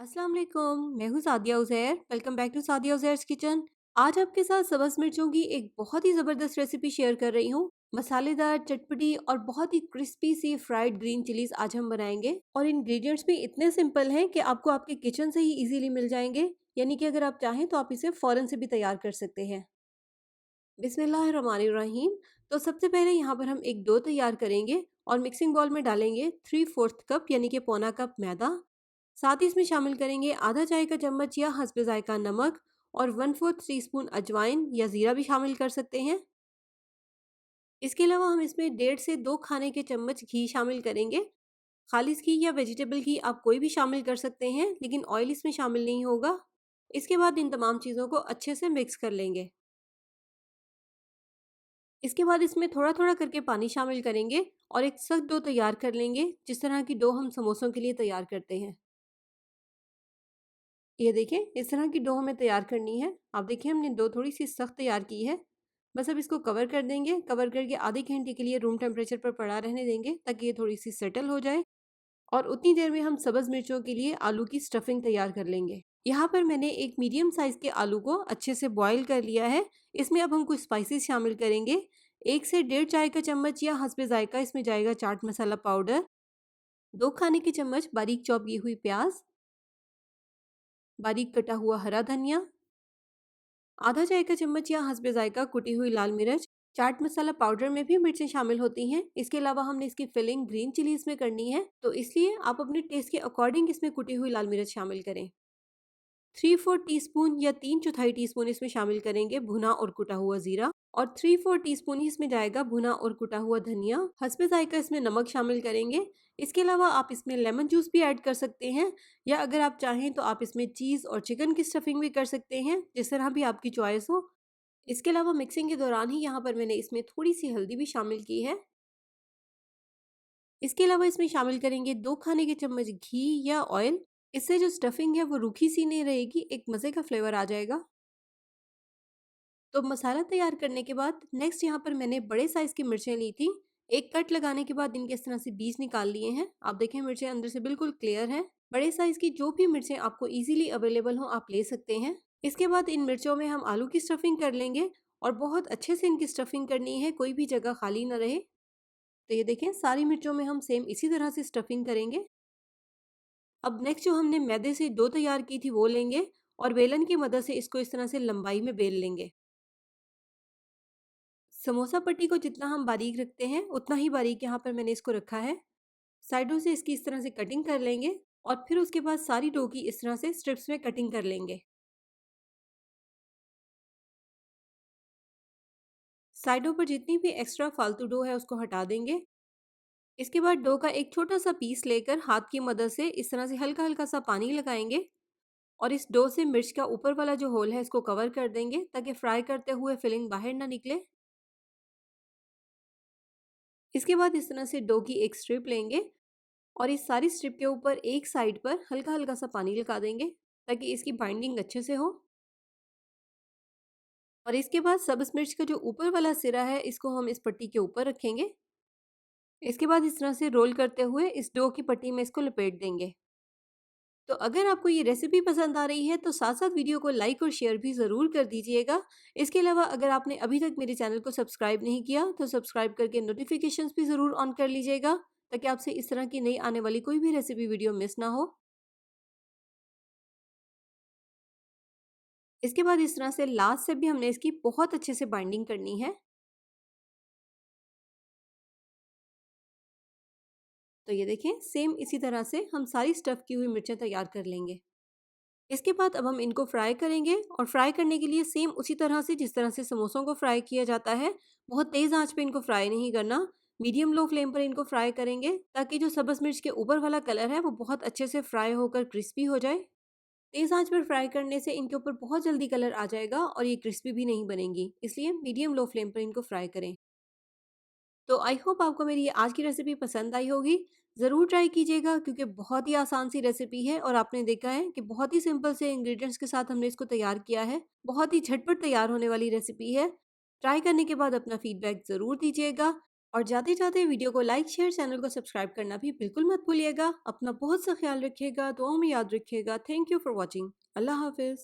अस्सलाम वालेकुम, मैं हूँ Sadia Uzair. Welcome back to Sadia Uzair's kitchen. आज आपके साथ सब्ज़ मिर्चों की एक बहुत ही ज़बरदस्त रेसिपी शेयर कर रही हूँ। मसालेदार, चटपटी और बहुत ही क्रिस्पी सी फ्राइड ग्रीन चिलीज़ आज हम बनाएंगे और इंग्रेडिएंट्स भी इतने सिंपल हैं कि आपको आपके किचन से ही इजीली मिल जाएंगे। यानी कि अगर आप चाहें तो आप इसे फ़ौरन से भी तैयार कर सकते हैं। बिस्मिल्लाहिर्रहमानिर्रहीम। तो सबसे पहले यहाँ पर हम एक डो तैयार करेंगे और मिक्सिंग बाउल में डालेंगे 3/4 कप यानी कि पौना कप मैदा। साथ ही इसमें शामिल करेंगे आधा चाय का चम्मच या हस्बे जायका नमक और 1/4 टीस्पून अजवाइन या ज़ीरा भी शामिल कर सकते हैं। इसके अलावा हम इसमें 1.5 से 2 खाने के चम्मच घी शामिल करेंगे। खालिस घी या वेजिटेबल घी आप कोई भी शामिल कर सकते हैं, लेकिन ऑयल इसमें शामिल नहीं होगा। इसके बाद इन तमाम चीज़ों को अच्छे से मिक्स कर लेंगे। इसके बाद इसमें थोड़ा-थोड़ा करके पानी शामिल करेंगे और एक सख्त डो तैयार कर लेंगे, जिस तरह की डो हम समोसों के लिए तैयार करते हैं। ये देखिए, इस तरह की डो हमें तैयार करनी है। आप देखिए हमने डो थोड़ी-सी सख्त तैयार की है। बस अब इसको कवर कर देंगे। कवर करके आधे घंटे के लिए रूम टेम्परेचर पर पड़ा रहने देंगे ताकि ये थोड़ी-सी सेटल हो जाए और उतनी देर में हम सब्ज़ मिर्चों के लिए आलू की स्टफिंग तैयार कर लेंगे। यहाँ पर मैंने एक मीडियम साइज़ के आलू को अच्छे से बॉयल कर लिया है। इसमें अब हम कुछ स्पाइसेस शामिल करेंगे। 1 से डेढ़ चाय का चम्मच या हस्बे जायका इसमें जाएगा चाट मसाला पाउडर, 2 खाने के चम्मच बारीक चॉप की हुई प्याज, बारीक कटा हुआ हरा धनिया, आधा चाय का चम्मच या हस्बे जायका कुटी हुई लाल मिर्च। चाट मसाला पाउडर में भी मिर्चें शामिल होती हैं। इसके अलावा हमने इसकी फिलिंग ग्रीन चिलीज में करनी है, तो इसलिए आप अपने टेस्ट के अकॉर्डिंग इसमें कुटी हुई लाल मिर्च शामिल करें। 3/4 टीस्पून या 3/4 टीस्पून इसमें शामिल करेंगे भुना और कुटा हुआ जीरा और 3/4 टीस्पून ही इसमें जाएगा भुना और कुटा हुआ धनिया। हस्बे जायका इसमें नमक शामिल करेंगे। इसके अलावा आप इसमें लेमन जूस भी ऐड कर सकते हैं, या अगर आप चाहें तो आप इसमें चीज़ और चिकन की स्टफिंग भी कर सकते हैं, जिस तरह भी आपकी चॉइस हो। इसके अलावा मिक्सिंग के दौरान ही यहाँ पर मैंने इसमें थोड़ी सी हल्दी भी शामिल की है। इसके अलावा इसमें शामिल करेंगे 2 खाने के चम्मच घी या ऑयल। इससे जो स्टफिंग है वो रूखी सी नहीं रहेगी, एक मज़े का फ्लेवर आ जाएगा। तो मसाला तैयार करने के बाद नेक्स्ट यहाँ पर मैंने बड़े साइज़ की मिर्चें ली थी। एक कट लगाने के बाद इनके इस तरह से बीज निकाल लिए हैं। आप देखें मिर्चें अंदर से बिल्कुल क्लियर हैं। बड़े साइज़ की जो भी मिर्चें आपको ईज़िली अवेलेबल हो आप ले सकते हैं। इसके बाद इन मिर्चों में हम आलू की स्टफिंग कर लेंगे और बहुत अच्छे से इनकी स्टफिंग करनी है, कोई भी जगह खाली ना रहे। तो ये देखें सारी मिर्चों में हम सेम इसी तरह से स्टफिंग करेंगे। अब नेक्स्ट जो हमने मैदे से डो तैयार की थी वो लेंगे और बेलन की मदद से इसको इस तरह से लंबाई में बेल लेंगे। समोसा पट्टी को जितना हम बारीक रखते हैं उतना ही बारीक यहाँ पर मैंने इसको रखा है। साइडों से इसकी इस तरह से कटिंग कर लेंगे और फिर उसके बाद सारी डो की इस तरह से स्ट्रिप्स में कटिंग कर लेंगे। साइडों पर जितनी भी एक्स्ट्रा फालतू डो है उसको हटा देंगे। इसके बाद डो का एक छोटा सा पीस लेकर हाथ की मदद से इस तरह से हल्का हल्का सा पानी लगाएंगे और इस डो से मिर्च का ऊपर वाला जो होल है इसको कवर कर देंगे ताकि फ्राई करते हुए फिलिंग बाहर ना निकले। इसके बाद इस तरह से डो की एक स्ट्रिप लेंगे और इस सारी स्ट्रिप के ऊपर एक साइड पर हल्का हल्का सा पानी लगा देंगे ताकि इसकी बाइंडिंग अच्छे से हो। और इसके बाद सब्ज मिर्च का जो ऊपर वाला सिरा है इसको हम इस पट्टी के ऊपर रखेंगे। इसके बाद इस तरह से रोल करते हुए इस डो की पट्टी में इसको लपेट देंगे। तो अगर आपको ये रेसिपी पसंद आ रही है तो साथ साथ वीडियो को लाइक और शेयर भी ज़रूर कर दीजिएगा। इसके अलावा अगर आपने अभी तक मेरे चैनल को सब्सक्राइब नहीं किया तो सब्सक्राइब करके नोटिफिकेशंस भी ज़रूर ऑन कर लीजिएगा, ताकि आपसे इस तरह की नई आने वाली कोई भी रेसिपी वीडियो मिस ना हो। इसके बाद इस तरह से लास्ट से भी हमने इसकी बहुत अच्छे से बाइंडिंग करनी है। तो ये देखें सेम इसी तरह से हम सारी स्टफ़ की हुई मिर्चें तैयार कर लेंगे। इसके बाद अब हम इनको फ्राई करेंगे और फ्राई करने के लिए सेम उसी तरह से जिस तरह से समोसों को फ्राई किया जाता है, बहुत तेज़ आंच पे इनको फ्राई नहीं करना। मीडियम लो फ्लेम पर इनको फ्राई करेंगे ताकि जो सब्ज़ मिर्च के ऊपर वाला कलर है वो बहुत अच्छे से फ्राई होकर क्रिस्पी हो जाए। तेज़ आंच पर फ्राई करने से इनके ऊपर बहुत जल्दी कलर आ जाएगा और ये क्रिस्पी भी नहीं बनेंगी, इसलिए मीडियम लो फ्लेम पर इनको फ्राई करें। तो आई होप आपको मेरी ये आज की रेसिपी पसंद आई होगी। ज़रूर ट्राई कीजिएगा क्योंकि बहुत ही आसान सी रेसिपी है और आपने देखा है कि बहुत ही सिंपल से इंग्रेडिएंट्स के साथ हमने इसको तैयार किया है। बहुत ही झटपट तैयार होने वाली रेसिपी है। ट्राई करने के बाद अपना फीडबैक ज़रूर दीजिएगा। और जाते-जाते वीडियो को लाइक, शेयर, चैनल को सब्सक्राइब करना भी बिल्कुल मत भूलिएगा। अपना बहुत सा ख्याल रखिएगा, दुआओं में याद रखिएगा। Thank you for watching. अल्लाह हाफ़िज़।